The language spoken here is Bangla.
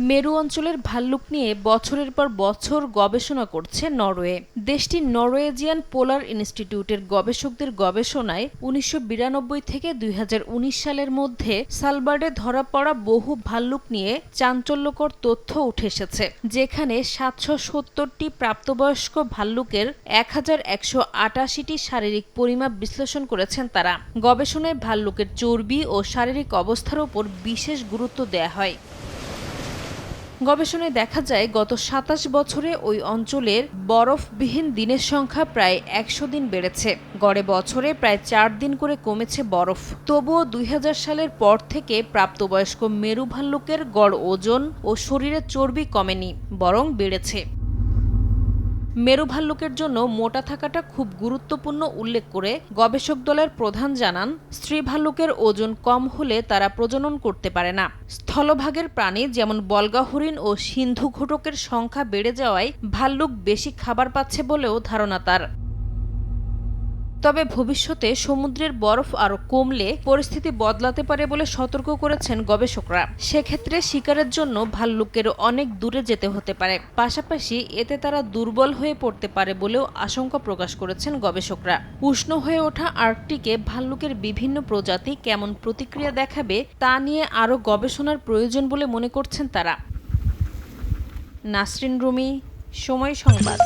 মেরু অঞ্চলের ভাল্লুক নিয়ে বছরের পর বছর গবেষণা করছে নরওয়ে। দেশটির নরওয়েজিয়ান পোলার ইনস্টিটিউটের গবেষকদের গবেষণায় ১৯৯২ থেকে ২০১৯ সালের মধ্যে সালবার্ডে ধরা পড়া বহু ভাল্লুক নিয়ে চাঞ্চল্যকর তথ্য উঠে এসেছে, যেখানে ৭৭০টি প্রাপ্তবয়স্ক ভাল্লুকের ১,১৮৮টি শারীরিক পরিমাপ বিশ্লেষণ করেছেন তারা। গবেষণায় ভাল্লুকের চর্বি ও শারীরিক অবস্থার ওপর বিশেষ গুরুত্ব দেয়া হয়। গবেষণায় দেখা যায়, গত ২৭ বছরে ওই অঞ্চলের বরফবিহীন দিনের সংখ্যা প্রায় ১০০ দিন বেড়েছে। গড়ে বছরে প্রায় ৪ দিন করে কমেছে বরফ। তবুও ২০০০ সালের পর থেকে প্রাপ্তবয়স্ক মেরু ভাল্লুকের গড় ওজন ও শরীরের চর্বি কমেনি, বরং বেড়েছে। মেরু ভাল্লুকের জন্য মোটা থাকাটা খুব গুরুত্বপূর্ণ উল্লেখ করে গবেষক দলের প্রধান জানান, স্ত্রী ভাল্লুকের ওজন কম হলে তারা প্রজনন করতে পারে না। স্থলভাগের প্রাণী যেমন বল্গা হরিণ ও সিন্ধু ঘোটকের সংখ্যা বেড়ে যাওয়ায় ভাল্লুক বেশি খাবার পাচ্ছে বলেও ধারণা তার। তবে ভবিষ্যতে সমুদ্রের বরফ আরও কমলে পরিস্থিতি বদলাতে পারে বলে সতর্ক করেছেন গবেষকরা। সেক্ষেত্রে শিকারের জন্য ভাল্লুকের অনেক দূরে যেতে হতে পারে। পাশাপাশি এতে তারা দুর্বল হয়ে পড়তে পারে বলেও আশঙ্কা প্রকাশ করেছেন গবেষকরা। উষ্ণ হয়ে ওঠা আর্কটিকে ভাল্লুকের বিভিন্ন প্রজাতি কেমন প্রতিক্রিয়া দেখাবে তা নিয়ে আরও গবেষণার প্রয়োজন বলে মনে করছেন তারা। নাসরিন রুমি, সময় সংবাদ।